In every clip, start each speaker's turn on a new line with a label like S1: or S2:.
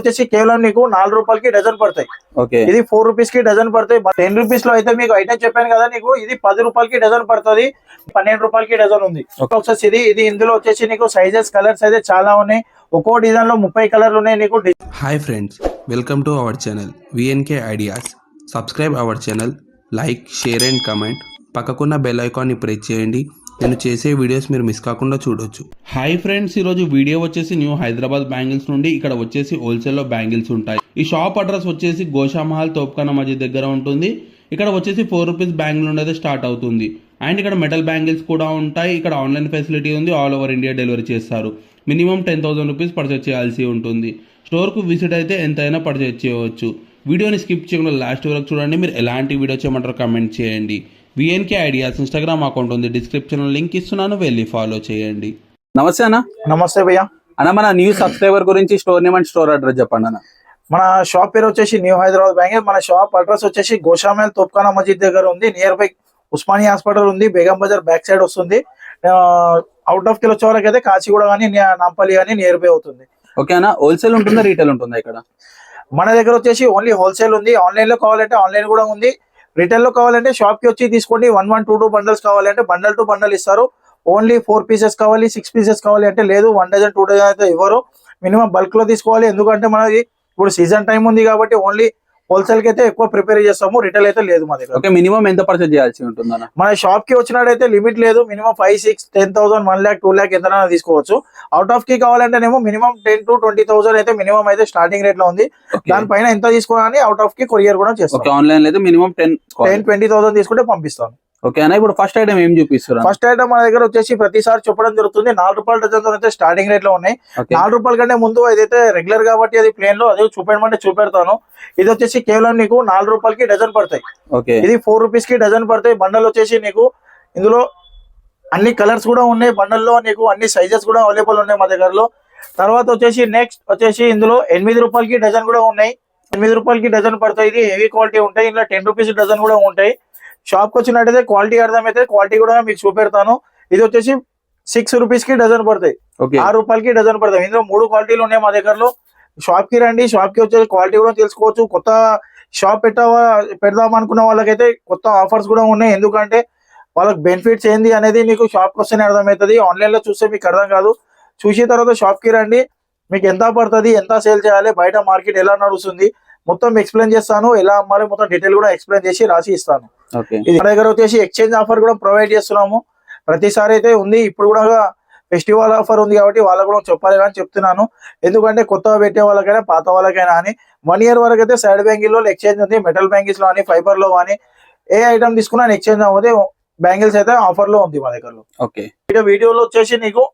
S1: వచ్చేసి కేవలం నీకు 4 రూపాయలకి డజన్ పడతాయి. ఇది 4 రూపీస్ కి డజన్ పడతాయి. 10 రూపీస్ లో అయితే మీకు ఐటమ్ చెప్పాను కదా నీకు, ఇది 10 రూపాయలకి డజన్ పడుతుంది. 12 రూపాయలకి డజన్ ఉంది. వచ్చేసి ఇది ఇందులో వచ్చేసి నీకు సైజెస్ కలర్స్ అయితే చాలా ఉన్నాయి. ఒక్కో డిజైన్ లో 30 కలర్లు ఉన్నాయి నీకు.
S2: Hi friends, welcome to our channel VNK ideas. Subscribe our channel, like, share and comment. పక్కకున్న బెల్ ఐకాన్ని ప్రెస్ చేయండి. నేను చేసే వీడియోస్ మీరు మిస్ కాకుండా చూడొచ్చు. హాయ్ ఫ్రెండ్స్, ఈరోజు వీడియో వచ్చేసి న్యూ హైదరాబాద్ బ్యాంగిల్స్ నుండి. ఇక్కడ వచ్చేసి హోల్సేల్లో బ్యాంగిల్స్ ఉంటాయి. ఈ షాప్ అడ్రస్ వచ్చేసి గోషామహల్ తోప్ఖానా మస్జిద్ దగ్గర ఉంటుంది. ఇక్కడ వచ్చేసి 4 రూపీస్ బ్యాంగిల్ నుండి అయితే స్టార్ట్ అవుతుంది. అండ్ ఇక్కడ మెటల్ బ్యాంగిల్స్ కూడా ఉంటాయి. ఇక్కడ ఆన్లైన్ ఫెసిలిటీ ఉంది. ఆల్ ఓవర్ ఇండియా డెలివరీ చేస్తారు. మినిమం 10,000 రూపీస్ పర్చేస్ చేయాల్సి ఉంటుంది. స్టోర్కు విజిట్ అయితే ఎంతైనా పర్చేస్ చేయవచ్చు. వీడియోని స్కిప్ చేయకుండా లాస్ట్ వరకు చూడండి. మీరు ఎలాంటి వీడియో చేయమంటారో కమెంట్ చేయండి. విఎన్కే ఐడియాస్ ఇన్స్టాగ్రామ్ అకౌంట్ ఉంది, డిస్క్రిప్షన్ లింక్ ఇస్తున్నాను, వెళ్ళి ఫాలో చేయండి.
S3: నమస్తే అన్న.
S1: నమస్తే భయ్యా.
S3: అన్న, మన న్యూ సబ్స్క్రైబర్ గురించి store name and store address చెప్పండి అన్న.
S1: మన షాప్ పేరు వచ్చేసి న్యూ హైదరాబాద్ బ్యాంగిల్. మన షాప్ అడ్రస్ వచ్చేసి గోషామహల్ తోప్ఖానా మస్జిద్ దగ్గర ఉంది. నియర్ బై ఉస్మానియా హాస్పిటల్ ఉంది. బేగం బజార్ బ్యాక్ సైడ్ వస్తుంది. అవుట్ ఆఫ్ కిలో వచ్చే వరకు అయితే కాచిగూడ కానీ నాంపల్లి కానీ నియర్ బై అవుతుంది.
S3: ఓకే అన్న, హోల్సేల్ ఉంటుందా రీటైల్ ఉంటుందా ఇక్కడ?
S1: మన దగ్గర వచ్చేసి ఓన్లీ హోల్సేల్ ఉంది. ఆన్లైన్ లో కావాలంటే ఆన్లైన్ కూడా ఉంది. రిటైల్ లో కావాలంటే షాప్ కి వచ్చి తీసుకోండి. 1, 2 బండల్స్ కావాలంటే బండల్ టు బండల్ ఇస్తారు. ఓన్లీ 4 పీసెస్ కావాలి, 6 పీసెస్ కావాలి అంటే లేదు. 1 డజన్ 2 డజన్ అయితే ఇవ్వరు. మినిమం బల్క్ లో తీసుకోవాలి. ఎందుకంటే మనకి ఇప్పుడు సీజన్ టైం ఉంది కాబట్టి ఓన్లీ హోల్సేల్ కి అయితే ఎక్కువ ప్రిపేర్ చేస్తాము. రిటైల్ అయితే లేదు మా దగ్గర.
S3: ఓకే, మినిమం ఎంత పర్చేజ్ చేయాల్సి ఉంటుంది?
S1: మన షాప్ కి వచ్చినట్టయితే లిమిట్ లేదు. మినిమం 5, 6, 10,000, 1 lakh, 2 lakh ఎంతైనా తీసుకోవచ్చు. అవుట్ ఆఫ్ కి కావాలంటేనేమో మినిమం 10 to 20,000 అయితే మినిమం అయితే స్టార్టింగ్ రేట్ లో ఉంది. దానిపైన ఎంత తీసుకోవాలని అవుట్ ఆఫ్ కి కొరియర్ కూడా చేస్తాం.
S3: ఆన్లైన్ అయితే మినిమం 10-20,000
S1: తీసుకుంటే పంపిస్తాను.
S3: ఓకే అన్న, ఇప్పుడు ఫస్ట్ ఐటమ్ ఏం చూపిస్తారు?
S1: ఫస్ట్ ఐటమ్ మన దగ్గర వచ్చేసి ప్రతిసారి చెప్పడం జరుగుతుంది 4 రూపాయల డజన్ అయితే స్టార్టింగ్ రేట్ లో ఉన్నాయి. 4 రూపాయల కంటే ముందు ఏదైతే రెగ్యులర్ కాబట్టి అది ప్లేన్ లో అదే చూపెట్టమంటే చూపెడతాను. ఇది వచ్చేసి కేవలం నీకు 4 రూపాయలకి డజన్ పడతాయి. ఇది 4 రూపీస్ కి డజన్ పడతాయి. బండల్ వచ్చేసి నీకు ఇందులో అన్ని కలర్స్ కూడా ఉన్నాయి. బండల్లో నీకు అన్ని సైజెస్ కూడా అవైలబుల్ ఉన్నాయి మా దగ్గరలో. తర్వాత వచ్చేసి నెక్స్ట్ వచ్చేసి ఇందులో 8 రూపాయలకి డజన్ కూడా ఉన్నాయి. 8 రూపాయలకి డజన్ పడతాయి. ఇది హెవీ క్వాలిటీ ఉంటాయి. ఇందులో 10 రూపీస్ డజన్ కూడా ఉంటాయి. షాప్ కి వచ్చినట్టయితే క్వాలిటీ అర్థమైతే క్వాలిటీ కూడా మీకు చూపెడతాను. ఇది వచ్చేసి 6 రూపీస్ కి డజన్ పడతాయి. 6 రూపాయలకి డజన్ పడతాయి. ఇందులో 3 క్వాలిటీలు ఉన్నాయి మా దగ్గరలో. షాప్ కి రండి. షాప్ కి వచ్చేసి క్వాలిటీ కూడా తెలుసుకోవచ్చు. కొత్త షాప్ పెడదాం అనుకున్న వాళ్ళకైతే కొత్త ఆఫర్స్ కూడా ఉన్నాయి. ఎందుకంటే వాళ్ళకి బెనిఫిట్స్ ఏంది అనేది మీకు షాప్ కి వస్తేనే అర్థమవుతుంది. ఆన్లైన్ లో చూస్తే మీకు అర్థం కాదు. చూసిన తర్వాత షాప్ కి రండి. మీకు ఎంత పడుతుంది, ఎంత సేల్ చేయాలి, బయట మార్కెట్ ఎలా నడుస్తుంది మొత్తం ఎక్స్ప్లెయిన్ చేస్తాను. ఎలా అమ్మాలి మొత్తం డీటెయిల్ కూడా ఎక్స్ప్లెయిన్ చేసి రాసి ఇస్తాను. మన దగ్గర వచ్చేసి ఎక్స్చేంజ్ ఆఫర్ కూడా ప్రొవైడ్ చేస్తున్నాము. ప్రతిసారి అయితే ఉంది. ఇప్పుడు కూడా ఫెస్టివల్ ఆఫర్ ఉంది కాబట్టి వాళ్ళకు కూడా చెప్పాలి కానీ చెప్తున్నాను. ఎందుకంటే కొత్తగా పెట్టే వాళ్ళకైనా పాత వాళ్ళకైనా అని 1 year వరకు అయితే సైడ్ బ్యాంగిల్ లో ఎక్స్చేంజ్ ఉంది. మెటల్ బ్యాంగిల్స్ లో కానీ ఫైబర్ లో కానీ ఏ ఐటమ్ తీసుకున్నా ఎక్స్చేంజ్ అవుతుంది. బ్యాంగిల్స్ అయితే ఆఫర్ లో ఉంది మా దగ్గరలో. వీడియోలో వచ్చేసి నీకు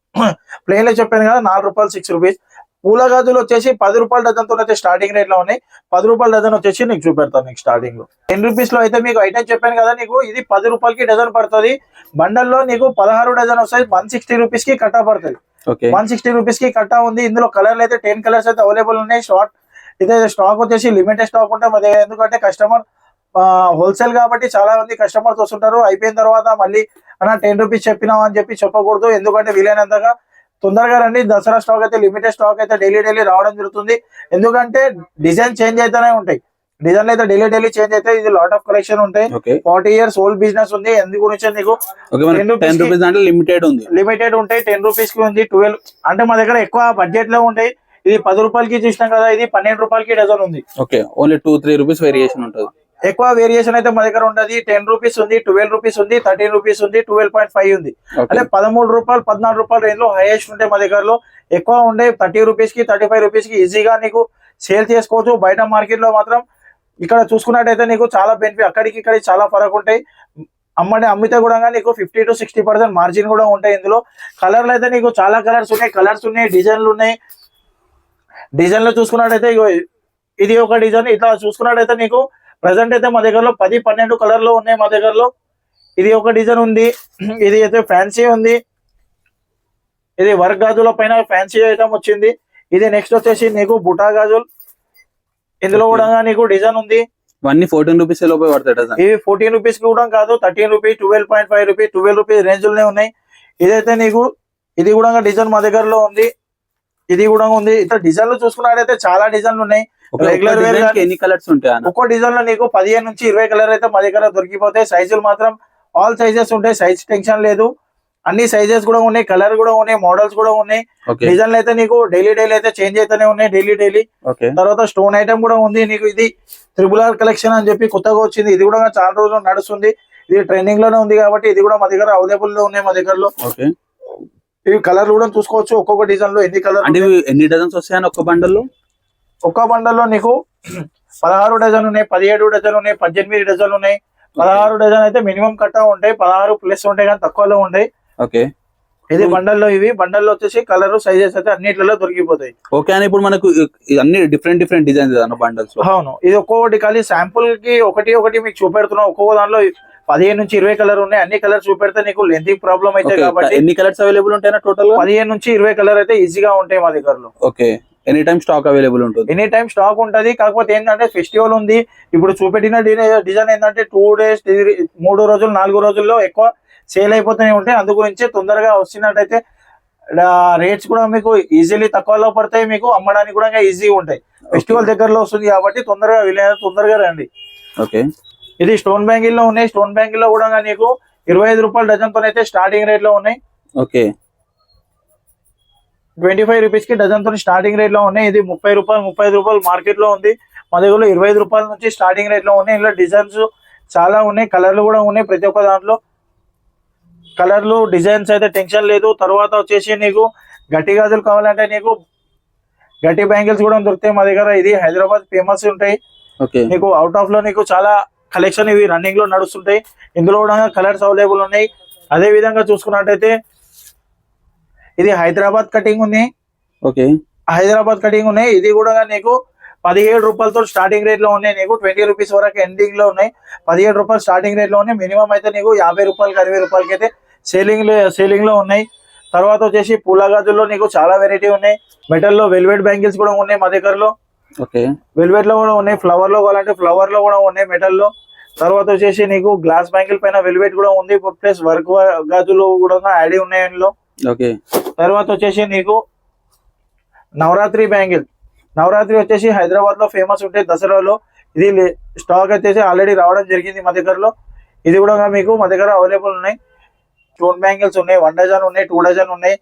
S1: ప్లేన్ లో చెప్పాను కదా 4 రూపాయలు 6 రూపీస్. పూల గాజులు వచ్చేసి 10 రూపాయల డజన్ తో అయితే స్టార్టింగ్ రేట్ లో ఉన్నాయి. 10 రూపాయల డజన్ వచ్చేసి నీకు చూపెడతాను. నీకు స్టార్టింగ్ లో 10 రూపీస్ లో అయితే మీకు ఐటమ్ చెప్పాను కదా నీకు, ఇది 10 రూపాయలకి డజన్ పడుతుంది. బండల్లో నీకు 16 డజన్ వస్తాయి. 160 రూపీస్ కి కట్టా పడుతుంది. 160 రూపీస్ కి కట్టా ఉంది. ఇందులో కలర్లు అయితే 10 కలర్స్ అయితే అవైలబుల్ ఉన్నాయి. ఇదే స్టాక్ వచ్చేసి లిమిటెడ్ స్టాక్ ఉంటుంది మా దగ్గర. ఎందుకంటే కస్టమర్ హోల్సేల్ కాబట్టి చాలా మంది కస్టమర్స్ వస్తుంటారు. అయిపోయిన తర్వాత మళ్ళీ అన్న 10 రూపీస్ చెప్పినాం అని చెప్పి చెప్పకూడదు. ఎందుకంటే వీలైనంతగా తొందరగా రండి. దసరా స్టాక్ అయితే లిమిటెడ్ స్టాక్ అయితే డైలీ రావడం జరుగుతుంది. ఎందుకంటే డిజైన్ చేంజ్ అయితేనే ఉంటాయి. డిజైన్ అయితే డైలీ చేంజ్ అయితే ఇది లాట్ ఆఫ్ కలెక్షన్ ఉంటాయి. 40 years ఓల్డ్ బిజినెస్ ఉంది. ఎందు గురించి నీకు లిమిటెడ్ ఉంటాయి. 10 రూపీస్ కి ఉంది. 12 అంటే మా దగ్గర ఎక్కువ బడ్జెట్ లో ఉంటాయి. ఇది 10 రూపాయలకి చూసినాం కదా, ఇది 12 రూపాయలకి డజన్ ఉంది.
S3: ఓన్లీ 2-3 రూపీస్ వేరియేషన్ ఉంటుంది.
S1: ఎక్కువ వేరియేషన్ అయితే మా దగ్గర ఉంటుంది. 10 రూపీస్ ఉంది, 12 రూపీస్ ఉంది, 13 రూపీస్ ఉంది, 12.5 ఉంది. అంటే 13 రూపాయలు 14 రూపాయలు రేంజ్ లో హైయెస్ట్ ఉంటాయి మా దగ్గరలో. ఎక్కువ ఉండే 30 రూపీస్ కి 35 రూపీస్ కి ఈజీగా నీకు సేల్ చేసుకోవచ్చు. బయట మార్కెట్ లో మాత్రం ఇక్కడ చూసుకున్నట్టయితే నీకు చాలా బెనిఫిట్. అక్కడికి ఇక్కడికి చాలా ఫరక్ ఉంటాయి. అమ్మితే కూడా నీకు 50 to 60% మార్జిన్ కూడా ఉంటాయి. ఇందులో కలర్లు అయితే నీకు చాలా కలర్స్ ఉన్నాయి, డిజైన్లు ఉన్నాయి. డిజైన్ లో చూసుకున్నట్టయితే ఇది ఒక డిజైన్. ఇట్లా చూసుకున్నట్టయితే నీకు ప్రజెంట్ అయితే మా దగ్గరలో 10-12 కలర్లు ఉన్నాయి మా దగ్గరలో. ఇది ఒక డిజైన్ ఉంది. ఇది అయితే ఫ్యాన్సీ ఉంది. ఇది వర్క్ గాజుల పైన ఫ్యాన్సీ ఐటమ్ వచ్చింది. ఇది నెక్స్ట్ వచ్చేసి నీకు బుటా గాజులు. ఇందులో కూడా నీకు డిజైన్ ఉంది.
S3: 14 రూపీస్
S1: ఇవి 14 రూపీస్ కూడా కాదు, 13 రూపీస్, 12.5 రూపీస్, 12 రూపీస్ రేంజ్ లోనే ఉన్నాయి. ఇదైతే నీకు ఇది కూడా డిజైన్ మా దగ్గరలో ఉంది. ఇది కూడా ఉంది. ఇట్లా డిజైన్లు చూసుకున్నట్టయితే చాలా డిజైన్లు ఉన్నాయి. రెగ్యులర్ వేర్
S3: ఎన్ని కలర్స్ ఉంటాయి అన్న?
S1: ఒక్కో డిజైన్ లో నీకు 15 నుంచి 20 కలర్ అయితే మా దగ్గర దొరికిపోతాయి. సైజులు మాత్రం ఆల్ సైజెస్ ఉంటాయి, సైజ్ టెన్షన్ లేదు. అన్ని సైజెస్ కూడా ఉన్నాయి, కలర్ కూడా ఉన్నాయి, మోడల్స్ కూడా ఉన్నాయి. డిజైన్లు అయితే నీకు డైలీ అయితే చేంజ్ అయితేనే ఉన్నాయి, డైలీ. తర్వాత స్టోన్ ఐటమ్ కూడా ఉంది నీకు. ఇది RRR కలెక్షన్ అని చెప్పి కొత్తగా వచ్చింది. ఇది కూడా చాలా రోజులు నడుస్తుంది. ఇది ట్రెండింగ్ లోనే ఉంది కాబట్టి ఇది కూడా మా దగ్గర అవైలబుల్ లో ఉన్నాయి. మా దగ్గరలో ఇవి కలర్ కూడా చూసుకోవచ్చు. ఒక్కొక్క డిజైన్ లో ఎన్ని కలర్,
S3: ఎన్ని డజన్స్ వస్తాయని ఒక్క బండల్ లో?
S1: ఒక్క బండల్ లో నీకు 16 డజన్ ఉన్నాయి, 17 డజన్ ఉన్నాయి, 18 డజన్లు ఉన్నాయి. 16 డజన్ అయితే మినిమం కట్ట ఉంటాయి, 16 ప్లస్ ఉంటాయి కానీ తక్కువలో ఉంటాయి. ఇది బండల్లో. ఇవి బండల్లో వచ్చేసి కలర్ సైజెస్ అయితే అన్నిట్లలో దొరికిపోతాయి.
S3: ఓకే అని ఇప్పుడు మనకు అన్ని డిఫరెంట్ డిజైన్స్ బండల్స్.
S1: అవును, ఇది ఒక్కొక్కటి ఖాళీ శాంపుల్ కి ఒకటి మీకు చూపెడుతున్నాం. ఒక్కొక్క దాంట్లో 15 నుంచి 20 కలర్ ఉన్నాయి. అన్ని కలర్ చూపెడితే నీకు లెంత్ ప్రాబ్లం అయితే కాబట్టి
S3: ఎన్ని కలర్స్ అవైలబుల్ ఉంటాయి టోటల్?
S1: 15 నుంచి 20 కలర్ అయితే ఈజీగా ఉంటాయి మా దగ్గరలో.
S3: Okay, any time stock available ఉంటుంది?
S1: ఎనీ టైం స్టాక్ ఉంటది. కాకపోతే ఏంటంటే ఫెస్టివల్ ఉంది. ఇప్పుడు చూపెట్టిన డిజైన్ ఏంటంటే 2 days 3 రోజులు 4 రోజుల్లో ఎక్కువ సేల్ అయిపోతూనే ఉంటాయి. అందు గురించి తొందరగా వచ్చినట్టయితే రేట్స్ కూడా మీకు ఈజీలీ తక్కువలో పడతాయి, మీకు అమ్మడానికి కూడా ఈజీగా ఉంటాయి. ఫెస్టివల్ దగ్గరలో వస్తుంది కాబట్టి తొందరగా రండి.
S3: ఓకే,
S1: ఇది స్టోన్ బ్యాంగిల్ లో ఉన్నాయి. స్టోన్ బ్యాంగిల్ లో కూడా నీకు 25 రూపాయల డజన్ తో అయితే స్టార్టింగ్ రేట్ లో ఉన్నాయి.
S3: ఓకే,
S1: 25 రూపీస్ కి డజన్ తో స్టార్టింగ్ రేట్ లో ఉన్నాయి. ఇది 30 రూపాయలు 35 రూపాయలు మార్కెట్ లో ఉంది. మా దగ్గర 25 రూపాయల నుంచి స్టార్టింగ్ రేట్ లో ఉన్నాయి. ఇలా డిజైన్స్ చాలా ఉన్నాయి, కలర్లు కూడా ఉన్నాయి. ప్రతి ఒక్క దాంట్లో కలర్లు డిజైన్స్ అయితే టెన్షన్ లేదు. తర్వాత వచ్చేసి నీకు గట్టి గాజులు కావాలంటే నీకు గట్టి బ్యాంగిల్స్ కూడా దొరుకుతాయి మా దగ్గర. ఇది హైదరాబాద్ ఫేమస్ ఉంటాయి. నీకు అవుట్ ఆఫ్ లో నీకు చాలా కలెక్షన్ ఇవి రన్నింగ్ లో నడుస్తుంటాయి. ఇందులో కూడా కలర్స్ అవైలబుల్ ఉన్నాయి. అదే విధంగా చూసుకున్నట్టయితే ఇది హైదరాబాద్ కటింగ్ ఉంది.
S3: ఓకే,
S1: హైదరాబాద్ కటింగ్ ఉన్నాయి. ఇది కూడా నీకు 17 రూపాయలతో స్టార్టింగ్ రేట్ లో ఉన్నాయి. నీకు 20 రూపీస్ వరకు ఎండింగ్ లో ఉన్నాయి. 17 రూపాయలు స్టార్టింగ్ రేట్ లో ఉన్నాయి. మినిమం అయితే నీకు 50 రూపాయలకి 60 రూపాయలకి అయితే సేలింగ్ లో ఉన్నాయి. తర్వాత వచ్చేసి పూల గాజుల్లో నీకు చాలా వెరైటీ ఉన్నాయి. మెటల్ లో వెల్వెట్ బ్యాంగిల్స్ కూడా ఉన్నాయి మా దగ్గరలో. వెల్వెట్ లో కూడా ఉన్నాయి. ఫ్లవర్ లో కావాలంటే ఫ్లవర్ లో కూడా ఉన్నాయి మెటల్ లో. తర్వాత వచ్చేసి నీకు గ్లాస్ బ్యాంగిల్ పైన వెల్వెట్ కూడా ఉంది, ప్లస్ వర్క్ గాజులు కూడా యాడ్ ఉన్నాయి అందులో. తర్వాత వచ్చేసి నీకు నవరాత్రి బ్యాంగిల్. నవరాత్రి వచ్చేసి హైదరాబాద్ లో ఫేమస్ ఉంటాయి దసరాలో. ఇది స్టాక్ వచ్చేసి ఆల్రెడీ రావడం జరిగింది మా దగ్గరలో. ఇది కూడా మీకు మా దగ్గర అవైలబుల్ ఉన్నాయి. స్టోన్ బ్యాంగిల్స్ ఉన్నాయి, 1 డజన్ ఉన్నాయి, 2 డజన్ ఉన్నాయి.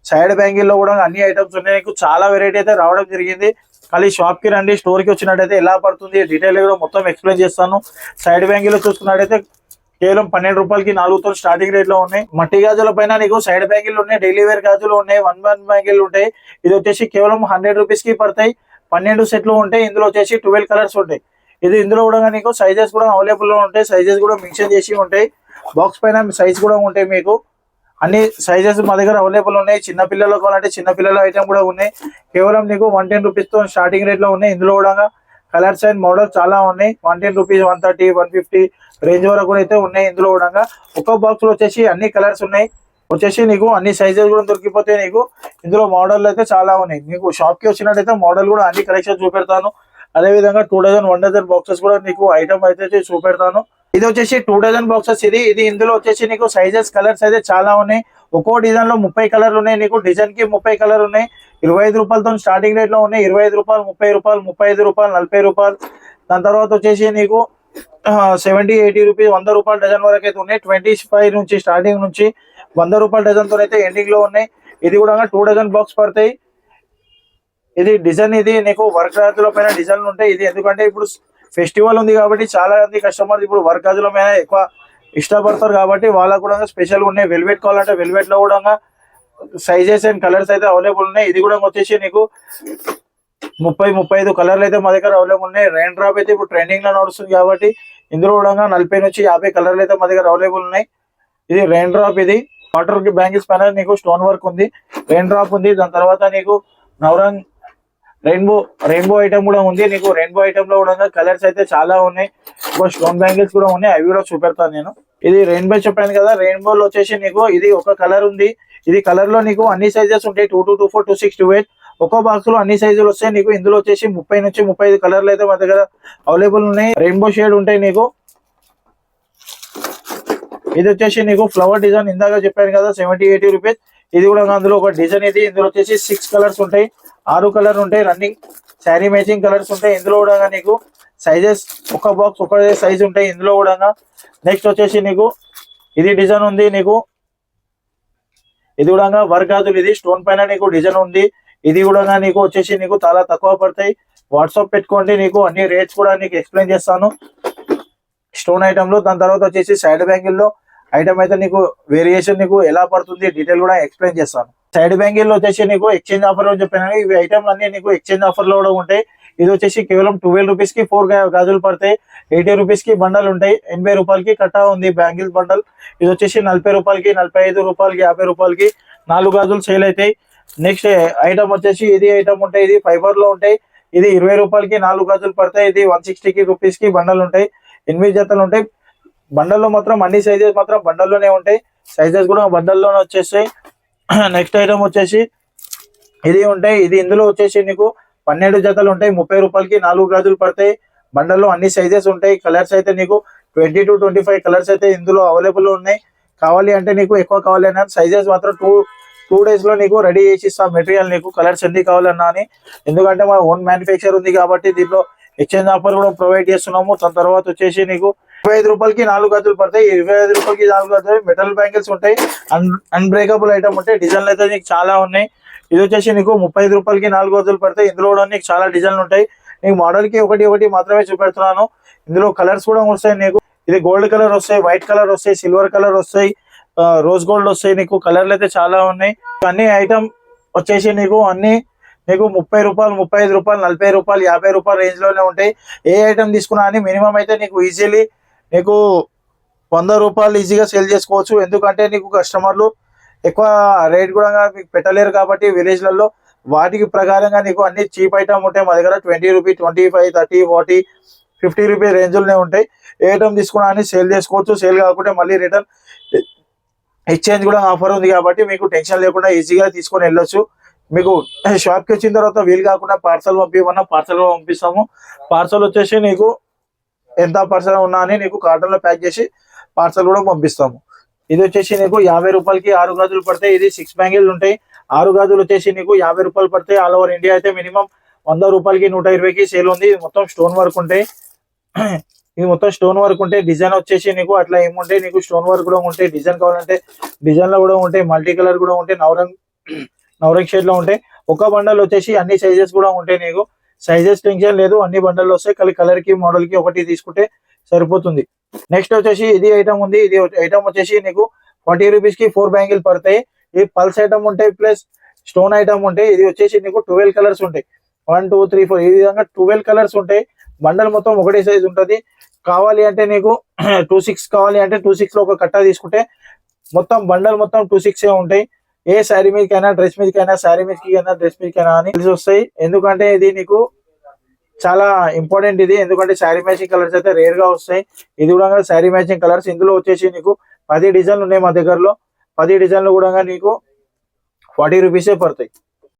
S1: సైడ్ బ్యాంగిల్ లో కూడా అన్ని ఐటమ్స్ ఉన్నాయి. నీకు చాలా వెరైటీ అయితే రావడం జరిగింది. ఖాళీ షాప్ కి రండి. స్టోర్ కి వచ్చినట్టయితే ఎలా పడుతుంది డీటెయిల్ గా మొత్తం ఎక్స్ప్లెయిన్ చేస్తాను. సైడ్ బ్యాంగిల్ లో చూసుకున్నట్టయితే కేవలం 12 రూపాయలకి 4తో స్టార్టింగ్ రేట్ లో ఉన్నాయి. మట్టి గాజుల పైన నీకు సైడ్ బ్యాంగిల్ ఉన్నాయి, డైలీ వేర్ గాజులు ఉన్నాయి, 1 బ్యాంగిల్ ఉంటాయి. ఇది వచ్చేసి కేవలం 100 రూపీస్ కి పడతాయి. 12 సెట్లు ఉంటాయి. ఇందులో వచ్చేసి 12 కలర్స్ ఉంటాయి. ఇందులో కూడా నీకు సైజెస్ కూడా అవైలబుల్ లో ఉంటాయి. సైజెస్ కూడా మెన్షన్ చేసి ఉంటాయి. బాక్స్ పైన సైజ్ కూడా ఉంటాయి. మీకు అన్ని సైజెస్ మా దగ్గర అవైలబుల్ ఉన్నాయి. చిన్న పిల్లలు కావాలంటే చిన్న పిల్లల ఐటమ్ కూడా ఉన్నాయి. కేవలం నీకు 110 రూపీస్ తో స్టార్టింగ్ రేట్ లో ఉన్నాయి. ఇందులో కూడా కలర్స్ అండ్ మోడల్స్ చాలా ఉన్నాయి. 110 రూపీస్, 130, 150 రేంజ్ వరకు కూడా అయితే ఉన్నాయి. ఇందులో కూడా ఒక్కో బాక్స్ లో వచ్చేసి అన్ని కలర్స్ ఉన్నాయి. వచ్చేసి నీకు అన్ని సైజెస్ కూడా దొరికిపోతాయి. నీకు ఇందులో మోడల్ అయితే చాలా ఉన్నాయి. నీకు షాప్ కి వచ్చినట్టయితే మోడల్ కూడా అన్ని కలెక్షన్ చూపెడతాను. అదే విధంగా 2 డజన్ 1 డజన్ బాక్సెస్ కూడా నీకు ఐటమ్ అయితే చూపెడతాను. ఇది వచ్చేసి 2 డజన్ బాక్సెస్. ఇది ఇందులో వచ్చేసి నీకు సైజెస్ కలర్స్ అయితే చాలా ఉన్నాయి. ఒక్కో డిజైన్ లో 30 కలర్లు ఉన్నాయి. నీకు డిజైన్ కి 30 కలర్ ఉన్నాయి. 25 రూపాయలతో స్టార్టింగ్ రేట్ లో ఉన్నాయి. 25 రూపాయలు, 30 రూపాయలు, 35 రూపాయలు, 40 రూపాయలు. దాని తర్వాత వచ్చేసి నీకు 70, 80 రూపీస్, 100 రూపాయల డజన్ వరకు అయితే ఉన్నాయి. 25 నుంచి స్టార్టింగ్ నుంచి 100 రూపాయల డజన్ తో అయితే ఎండింగ్ లో ఉన్నాయి. ఇది కూడా 2 డజన్ బాక్స్ పడతాయి. ఇది డిజైన్, ఇది నీకు వర్క్ గాజుల పైన డిజైన్ ఉంటాయి. ఇది ఎందుకంటే ఇప్పుడు ఫెస్టివల్ ఉంది కాబట్టి చాలా మంది కస్టమర్స్ ఇప్పుడు వర్క్ గాజుల పైన ఎక్కువ ఇష్టపడతారు కాబట్టి వాళ్ళకు కూడా స్పెషల్ ఉన్నాయి. వెల్వెట్ కావాలంటే వెల్వెట్ లో కూడా సైజెస్ అండ్ కలర్స్ అయితే అవైలబుల్ ఉన్నాయి. ఇది కూడా వచ్చేసి నీకు 30, 35 కలర్లు అయితే మా దగ్గర అవైలబుల్ ఉన్నాయి. రెయిన్ డ్రాప్ అయితే ఇప్పుడు ట్రెండింగ్ లో నడుస్తుంది కాబట్టి ఇందులో కూడా 40 నుంచి 50 కలర్లు అయితే మా దగ్గర అవైలబుల్ ఉన్నాయి. ఇది రెయిన్ డ్రాప్. ఇది వాటర్ బ్యాంగిల్స్ పైన నీకు స్టోన్ వర్క్ ఉంది, రెయిన్ డ్రాప్ ఉంది. దాని తర్వాత నీకు నవరంగ్ రెయిన్బో ఐటమ్ కూడా ఉంది. నీకు రెయిన్బో ఐటమ్ లో కూడా కలర్స్ అయితే చాలా ఉన్నాయి. స్టోన్ బ్యాంగిల్స్ కూడా ఉన్నాయి, అవి కూడా చూపెడతాను నేను. ఇది రెయిన్బో చెప్పాను కదా. రెయిన్బో లో వచ్చేసి నీకు ఇది ఒక కలర్ ఉంది. ఇది కలర్ లో నీకు అన్ని సైజెస్ ఉంటాయి. 22, 24, 26, 28 ఒక్కో బాక్స్ లో అన్ని సైజులు వస్తాయి. నీకు ఇందులో వచ్చేసి 30 నుంచి 35 కలర్లు అయితే మా దగ్గర అవైలబుల్ ఉన్నాయి. రెయిన్బో షేడ్ ఉంటాయి నీకు. ఇది వచ్చేసి నీకు ఫ్లవర్ డిజైన్ ఇందాక చెప్పాను కదా, 70, 80 రూపీస్. ఇది కూడా అందులో ఒక డిజైన్ ఇది. ఇందులో వచ్చేసి 6 కలర్స్ ఉంటాయి, 6 కలర్ ఉంటాయి. రన్నింగ్ శారీ మ్యాచింగ్ కలర్స్ ఉంటాయి. ఇందులో కూడా నీకు సైజెస్ ఒక బాక్స్ ఒక సైజ్ ఉంటాయి ఇందులో కూడా. నెక్స్ట్ వచ్చేసి నీకు ఇది డిజైన్ ఉంది నీకు. ఇది కూడా వర్క్ గాజులు, ఇది స్టోన్ పైన నీకు డిజైన్ ఉంది. ఇది కూడా నీకు వచ్చేసి నీకు చాలా తక్కువ పడతాయి. వాట్సాప్ పెట్టుకోండి, నీకు అన్ని రేట్స్ కూడా నీకు ఎక్స్ప్లెయిన్ చేస్తాను స్టోన్ ఐటమ్ లో. దాని తర్వాత వచ్చేసి సైడ్ బ్యాంగిల్ లో ఐటమ్ అయితే నీకు వేరియేషన్ నీకు ఎలా పడుతుంది డీటెయిల్ కూడా ఎక్స్ప్లెయిన్ చేస్తాను. సైడ్ బ్యాంగిల్ లో వచ్చేసి నీకు ఎక్స్చేంజ్ ఆఫర్ అని చెప్పాను. ఇవి ఐటమ్ అన్ని నీకు ఎక్స్చేంజ్ ఆఫర్ లో కూడా ఉంటాయి. ఇది వచ్చేసి కేవలం 12 రూపీస్ కి 4 గాజులు పడతాయి. 80 రూపీస్ కి బండల్ ఉంటాయి. 80 రూపాయలకి కట్టా ఉంది బ్యాంగిల్ బండల్. ఇది వచ్చేసి 40 రూపాయలకి, 45 రూపాయలకి, 50 రూపాయలకి 4 గాజులు సేల్ అవుతాయి. నెక్స్ట్ ఐటమ్ వచ్చేసి ఇది ఐటమ్ ఉంటాయి. ఇది ఫైబర్ లో ఉంటాయి. ఇది 20 రూపాయలకి 4 గాజులు పడతాయి. ఇది 160 రూపీస్ కి బండల్ ఉంటాయి. 8 జతలు ఉంటాయి. బండల్లో మాత్రం అన్ని సైజెస్ మాత్రం బండల్లోనే ఉంటాయి. సైజెస్ కూడా బండల్లోనే వచ్చేస్తాయి. నెక్స్ట్ ఐటమ్ వచ్చేసి ఇది ఉంటాయి. ఇది ఇందులో వచ్చేసి నీకు 12 జతలు ఉంటాయి. 30 రూపాయలకి 4 గాజులు పడతాయి. బండల్లో అన్ని సైజెస్ ఉంటాయి. కలర్స్ అయితే నీకు 20 to 25 కలర్స్ అయితే ఇందులో అవైలబుల్ ఉన్నాయి. కావాలి అంటే నీకు ఎక్కువ కావాలి అన్న సైజెస్ మాత్రం టూ డేస్ లో నీకు రెడీ చేసి ఇస్తాం మెటీరియల్ నీకు. కలర్స్ ఎన్ని కావాలన్నా అని, ఎందుకంటే మన ఓన్ మ్యానుఫ్యాక్చర్ ఉంది కాబట్టి దీంట్లో ఎక్స్చేంజ్ ఆఫర్ కూడా ప్రొవైడ్ చేస్తున్నాము. దాని తర్వాత వచ్చేసి నీకు 25 రూపాయలకి 4 గాజులు పడతాయి. 25 రూపాయలకి 4 గాజులు. మెటల్ బ్యాంగిల్స్ ఉంటాయి. అన్బ్రేకబుల్ ఐటమ్ ఉంటాయి. డిజైన్లు అయితే నీకు చాలా ఉన్నాయి. ఇది వచ్చేసి నీకు 35 రూపాయలకి 4 గాజులు పడతాయి. ఇందులో కూడా నీకు చాలా డిజైన్లు ఉంటాయి. నీకు మోడల్ కి ఒకటి మాత్రమే చూపెడుతున్నాను. ఇందులో కలర్స్ కూడా వస్తాయి నీకు. ఇది గోల్డ్ కలర్ వస్తాయి, వైట్ కలర్ వస్తాయి, సిల్వర్ కలర్ వస్తాయి, రోజ్ గోల్డ్ వస్తాయి. నీకు కలర్లు అయితే చాలా ఉన్నాయి. అన్ని ఐటమ్ వచ్చేసి నీకు అన్ని నీకు 30 రూపాయలు, 35 రూపాయలు, 40 రూపాయలు, 50 రూపాయల రేంజ్ లోనే ఉంటాయి. ఏ ఐటమ్ తీసుకున్నా అని మినిమం అయితే నీకు ఈజీలీ నీకు 100 రూపాయలు ఈజీగా సేల్ చేసుకోవచ్చు. ఎందుకంటే నీకు కస్టమర్లు ఎక్కువ రేట్ కూడా మీకు పెట్టలేరు కాబట్టి విలేజ్లలో వాటికి ప్రకారంగా నీకు అన్ని చీప్ ఐటమ్ ఉంటాయి. మా దగ్గర 20 రూపీస్, 25, 30, 40, 50 రూపీస్ రేంజ్లోనే ఉంటాయి. ఏ ఐటమ్ తీసుకున్నా అని సేల్ చేసుకోవచ్చు. సేల్ కాకుంటే మళ్ళీ రిటర్న్ ఎక్స్చేంజ్ కూడా ఆఫర్ ఉంది కాబట్టి మీకు టెన్షన్ లేకుండా ఈజీగా తీసుకొని వెళ్ళొచ్చు. మీకు షాప్కి వచ్చిన తర్వాత వీలు కాకుండా పార్సల్ పంపిమన్నా పార్సల్ పంపిస్తాము. పార్సల్ వచ్చేసి నీకు ఎంత పార్సల్ ఉన్నా అని నీకు కార్టన్ లో ప్యాక్ చేసి పార్సల్ కూడా పంపిస్తాము. ఇది వచ్చేసి నీకు 50 రూపాయలకి 6 గాజులు పడతాయి. ఇది 6 బ్యాంగిల్ ఉంటాయి. 6 గాజులు వచ్చేసి నీకు 50 రూపాయలు పడతాయి. ఆల్ ఓవర్ ఇండియా అయితే మినిమం 100 రూపాయలకి 120కి సేల్ ఉంది. ఇది మొత్తం స్టోన్ వర్క్ ఉంటాయి. ఇది మొత్తం స్టోన్ వర్క్ ఉంటాయి. డిజైన్ వచ్చేసి నీకు అట్లా ఏముంటాయి, నీకు స్టోన్ వర్క్ కూడా ఉంటాయి. డిజైన్ కావాలంటే డిజైన్ లో కూడా ఉంటాయి. మల్టీ కలర్ కూడా ఉంటాయి. నవరంగ్ షేడ్ లో ఉంటాయి. ఒక బండల్ వచ్చేసి అన్ని సైజెస్ కూడా ఉంటాయి. నీకు సైజెస్ టెన్షన్ లేదు, అన్ని బండల్ వస్తాయి. కలర్ కి మోడల్ కి ఒకటి తీసుకుంటే సరిపోతుంది. నెక్స్ట్ వచ్చేసి ఇది ఐటమ్ ఉంది. ఇది ఐటమ్ వచ్చేసి నీకు 40 రూపీస్ కి 4 బ్యాంగిల్ పడతాయి. ఇది పల్స్ ఐటమ్ ఉంటాయి ప్లస్ స్టోన్ ఐటమ్ ఉంటాయి. ఇది వచ్చేసి నీకు 12 కలర్స్ ఉంటాయి. 1, 2, 3, 4 ఈ విధంగా 12 కలర్స్ ఉంటాయి. బండల్ మొత్తం ఒకటే సైజ్ ఉంటుంది. కావాలి అంటే నీకు 26 కావాలి అంటే 26 లో ఒక కట్ట తీసుకుంటే మొత్తం బండల్ మొత్తం 26 ఉంటాయి. ఏ శారీ మీదకైనా, డ్రెస్ మీదకైనా, శారీ మీదకైనా, డ్రెస్ మీదకైనా అని తెలిసి వస్తాయి. ఎందుకంటే ఇది నీకు చాలా ఇంపార్టెంట్ ఇది. ఎందుకంటే శారీ మ్యాచింగ్ కలర్స్ అయితే రేర్ గా వస్తాయి. ఇది కూడా శారీ మ్యాచింగ్ కలర్స్. ఇందులో వచ్చేసి నీకు 10 డిజైన్లు ఉన్నాయి మా దగ్గరలో. 10 డిజైన్లు కూడా నీకు 40 రూపీసే పడతాయి.